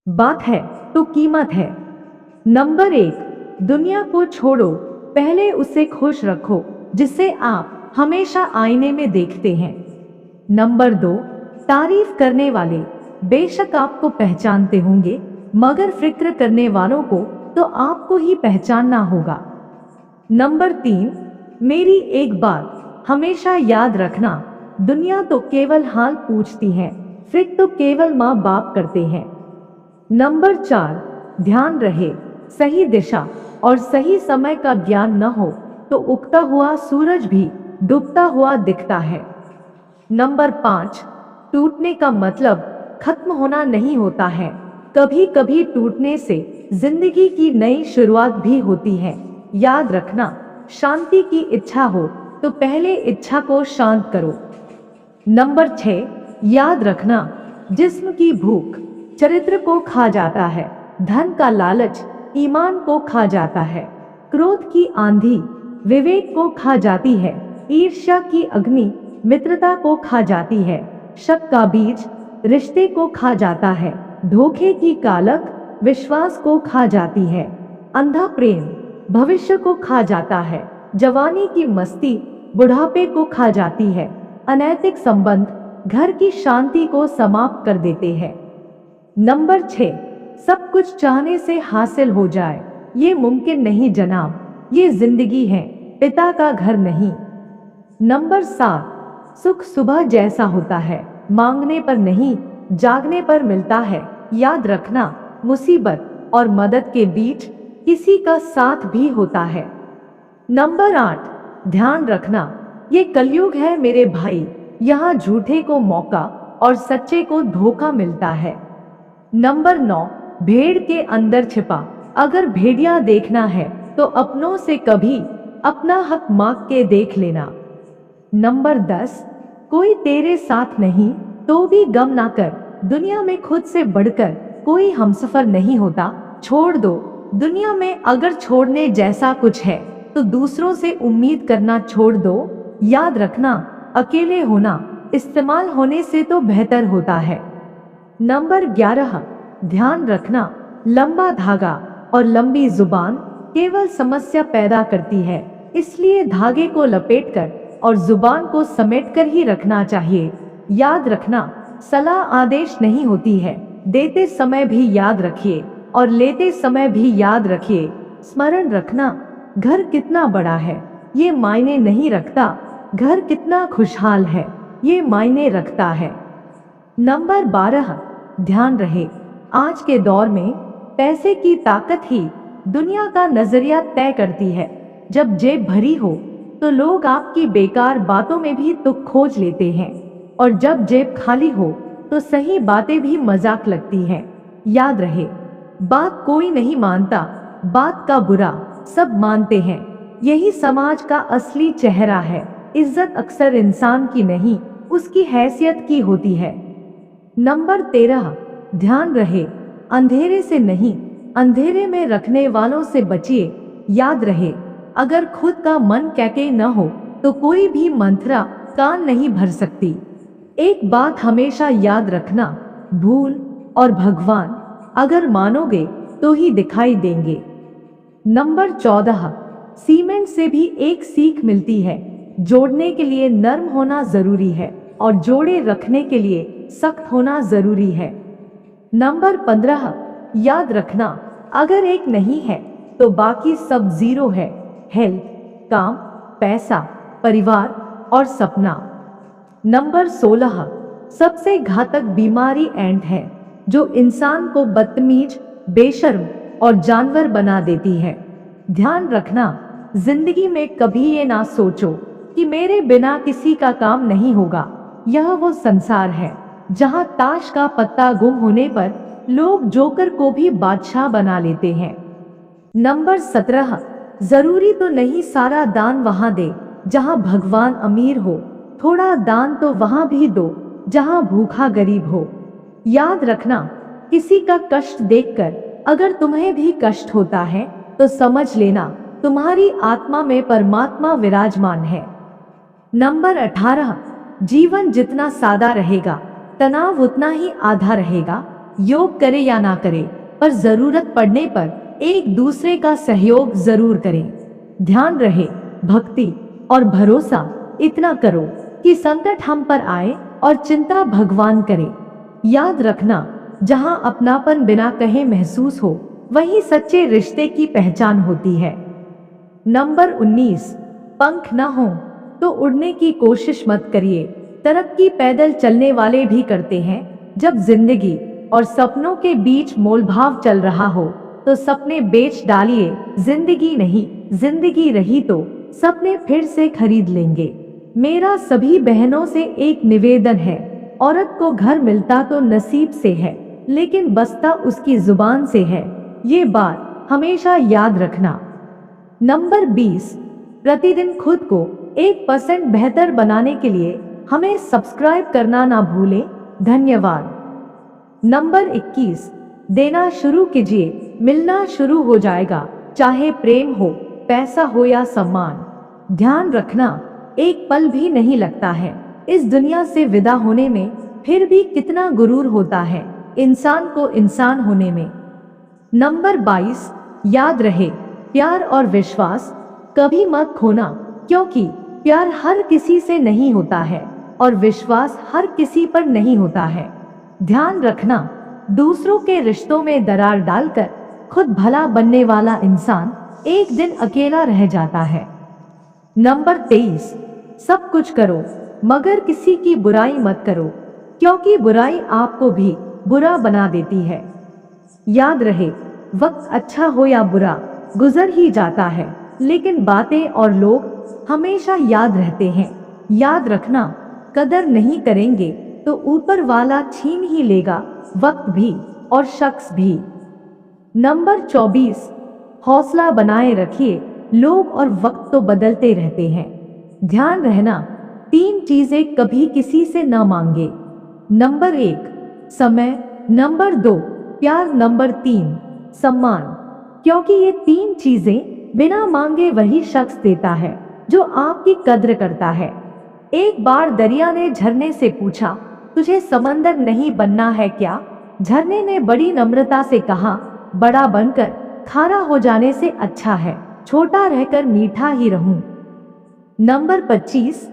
बात है तो कीमत है। नंबर 1, दुनिया को छोड़ो, पहले उसे खुश रखो जिसे आप हमेशा आईने में देखते हैं। नंबर 2, तारीफ करने वाले बेशक आपको पहचानते होंगे, मगर फिक्र करने वालों को तो आपको ही पहचानना होगा। नंबर 3, मेरी एक बात हमेशा याद रखना, दुनिया तो केवल हाल पूछती है, फिक्र तो केवल माँ बाप करते हैं। नंबर 4, ध्यान रहे, सही दिशा और सही समय का ज्ञान न हो तो उगता हुआ सूरज भी डूबता हुआ दिखता है। नंबर 5, टूटने का मतलब खत्म होना नहीं होता है, कभी कभी टूटने से जिंदगी की नई शुरुआत भी होती है। याद रखना, शांति की इच्छा हो तो पहले इच्छा को शांत करो। नंबर 6, याद रखना, जिस्म की भूख चरित्र को खा जाता है, धन का लालच ईमान को खा जाता है, क्रोध की आंधी विवेक को खा जाती है, ईर्ष्या की अग्नि मित्रता को खा जाती है, शक का बीज रिश्ते को खा जाता है, धोखे की कालक विश्वास को खा जाती है, अंधा प्रेम भविष्य को खा जाता है, जवानी की मस्ती बुढ़ापे को खा जाती है, अनैतिक संबंध घर की शांति को समाप्त कर देते हैं। नंबर 6, सब कुछ चाहने से हासिल हो जाए ये मुमकिन नहीं जनाब, ये जिंदगी है, पिता का घर नहीं। नंबर 7, सुख सुबह जैसा होता है, मांगने पर नहीं जागने पर मिलता है। याद रखना, मुसीबत और मदद के बीच किसी का साथ भी होता है। नंबर 8, ध्यान रखना, ये कलयुग है मेरे भाई, यहाँ झूठे को मौका और सच्चे को धोखा मिलता है। नंबर 9, भेड़ के अंदर छिपा अगर भेड़िया देखना है तो अपनों से कभी अपना हक मांग के देख लेना। नंबर 10, कोई तेरे साथ नहीं तो भी गम ना कर, दुनिया में खुद से बढ़कर कोई हमसफर नहीं होता, छोड़ दो दुनिया में अगर छोड़ने जैसा कुछ है तो दूसरों से उम्मीद करना छोड़ दो। याद रखना, अकेले होना इस्तेमाल होने से तो बेहतर होता है। नंबर 11, ध्यान रखना, लंबा धागा और लंबी जुबान केवल समस्या पैदा करती है, इसलिए धागे को लपेटकर और जुबान को समेटकर ही रखना चाहिए। याद रखना, सलाह आदेश नहीं होती है, देते समय भी याद रखिए और लेते समय भी याद रखिए। स्मरण रखना, घर कितना बड़ा है ये मायने नहीं रखता, घर कितना खुशहाल है ये मायने रखता है। नंबर 12, ध्यान रहे, आज के दौर में पैसे की ताकत ही दुनिया का नजरिया तय करती है। जब जेब भरी हो तो लोग आपकी बेकार बातों में भी तुक खोज लेते हैं, और जब जेब खाली हो तो सही बातें भी मजाक लगती हैं। याद रहे, बात कोई नहीं मानता, बात का बुरा सब मानते हैं, यही समाज का असली चेहरा है। इज्जत अक्सर इंसान की नहीं उसकी हैसियत की होती है। नंबर 13, ध्यान रहे, अंधेरे से नहीं अंधेरे में रखने वालों से बचिए। याद रहे, अगर खुद का मन कैके न हो तो कोई भी मंत्रा कान नहीं भर सकती। एक बात हमेशा याद रखना, भूल और भगवान अगर मानोगे तो ही दिखाई देंगे। नंबर 14, सीमेंट से भी एक सीख मिलती है, जोड़ने के लिए नर्म होना जरूरी है और जोड़े रखने के लिए सख्त होना जरूरी है। नंबर 15, याद रखना, अगर एक नहीं है तो बाकी सब जीरो है, हेल्थ, काम, पैसा, परिवार और सपना। नंबर 16, सबसे घातक बीमारी एंट है, जो इंसान को बदतमीज, बेशर्म और जानवर बना देती है। ध्यान रखना, जिंदगी में कभी ये ना सोचो कि मेरे बिना किसी का काम नहीं होगा, यह वो संसार है जहां ताश का पत्ता गुम होने पर लोग जोकर को भी बादशाह बना लेते हैं। नंबर 17, जरूरी तो नहीं सारा दान वहां दे जहां भगवान अमीर हो, थोड़ा दान तो वहां भी दो जहां भूखा गरीब हो। याद रखना, किसी का कष्ट देखकर अगर तुम्हें भी कष्ट होता है तो समझ लेना तुम्हारी आत्मा में परमात्मा विराजमान है। नंबर 18, जीवन जितना सादा रहेगा तनाव उतना ही आधा रहेगा, योग करे या ना करे, पर जरूरत पड़ने पर एक दूसरे का सहयोग जरूर करें। ध्यान रहे, भक्ति और भरोसा इतना करो कि संकट हम पर आए और चिंता भगवान करे। याद रखना, जहां अपनापन बिना कहे महसूस हो, वही सच्चे रिश्ते की पहचान होती है। नंबर 19, पंख ना हो तो उड़ने की कोशिश मत करिए। तरक्की पैदल चलने वाले भी करते हैं। जब जिंदगी और सपनों के बीच मोलभाव चल रहा हो तो सपने बेच डालिए। जिंदगी नहीं, जिंदगी रही तो सपने फिर से खरीद लेंगे। मेरा सभी बहनों से एक निवेदन है, औरत को घर मिलता तो नसीब से है, लेकिन बसता उसकी जुबान से है। ये बात हमेशा याद रखना। नंबर 20, प्रतिदिन खुद को 1% बेहतर बनाने के लिए हमें सब्सक्राइब करना ना भूलें। धन्यवाद। नंबर 21, देना शुरू कीजिए, मिलना शुरू हो जाएगा, चाहे प्रेम हो, पैसा हो या सम्मान। ध्यान रखना, एक पल भी नहीं लगता है इस दुनिया से विदा होने में, फिर भी कितना गुरूर होता है इंसान को इंसान होने में। नंबर 22, याद रहे, प्यार और विश्वास कभी मत खोना, क्योंकि प्यार हर किसी से नहीं होता है और विश्वास हर किसी पर नहीं होता है। ध्यान रखना, दूसरों के रिश्तों में दरार डालकर खुद भला बनने वाला इंसान एक दिन अकेला रह जाता है। नंबर 23, सब कुछ करो मगर किसी की बुराई मत करो, क्योंकि बुराई आपको भी बुरा बना देती है। याद रहे, वक्त अच्छा हो या बुरा गुजर ही जाता है, लेकिन बातें और लोग हमेशा याद रहते हैं। याद रखना, कदर नहीं करेंगे तो ऊपर वाला छीन ही लेगा, वक्त भी और शख्स भी। नंबर 24, हौसला बनाए रखिए, लोग और वक्त तो बदलते रहते हैं। ध्यान रहना, 3 चीजें कभी किसी से न मांगे। नंबर 1, समय। नंबर 2, प्यार। नंबर 3, सम्मान। क्योंकि ये 3 चीजें बिना मांगे वही शख्स देता है जो आपकी कद्र करता है। एक बार दरिया ने झरने से पूछा, तुझे समंदर नहीं बनना है क्या? झरने ने बड़ी नम्रता से कहा, बड़ा बनकर खारा हो जाने से अच्छा है छोटा रहकर मीठा ही रहूं। नंबर 25,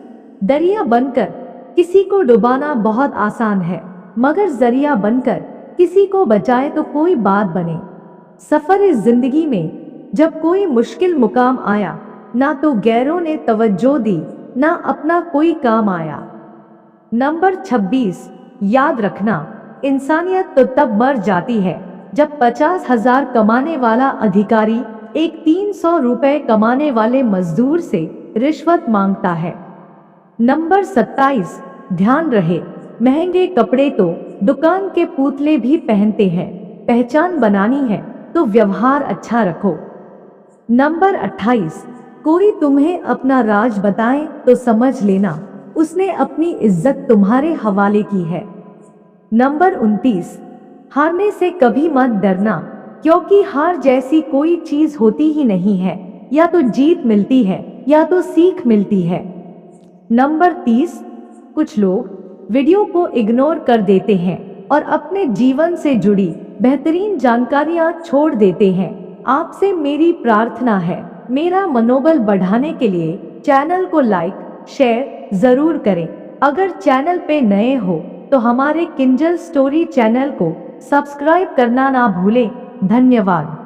दरिया बनकर किसी को डुबाना बहुत आसान है, मगर जरिया बनकर किसी को बचाए तो कोई बात बने। सफर इस जिंदगी में जब कोई मुश्किल मुकाम आया, ना तो गैरों ने तवज्जो दी, ना अपना कोई काम आया। नंबर 26, याद रखना, इंसानियत तो तब मर जाती है जब 50,000 कमाने वाला अधिकारी एक 300 रुपए कमाने वाले मजदूर से रिश्वत मांगता है। नंबर 27, ध्यान रहे, महंगे कपड़े तो दुकान के पुतले भी पहनते हैं, पहचान बनानी है तो व्यवहार अच्छा रखो। नंबर 28, कोई तुम्हें अपना राज बताए तो समझ लेना उसने अपनी इज्जत तुम्हारे हवाले की है। नंबर 29, हारने से कभी मत डरना, क्योंकि हार जैसी कोई चीज होती ही नहीं है, या तो जीत मिलती है या तो सीख मिलती है। नंबर 30, कुछ लोग वीडियो को इग्नोर कर देते हैं और अपने जीवन से जुड़ी बेहतरीन जानकारियां छोड़ देते हैं। आपसे मेरी प्रार्थना है, मेरा मनोबल बढ़ाने के लिए चैनल को लाइक शेयर जरूर करें। अगर चैनल पे नए हो तो हमारे किंजल स्टोरी चैनल को सब्सक्राइब करना ना भूलें। धन्यवाद।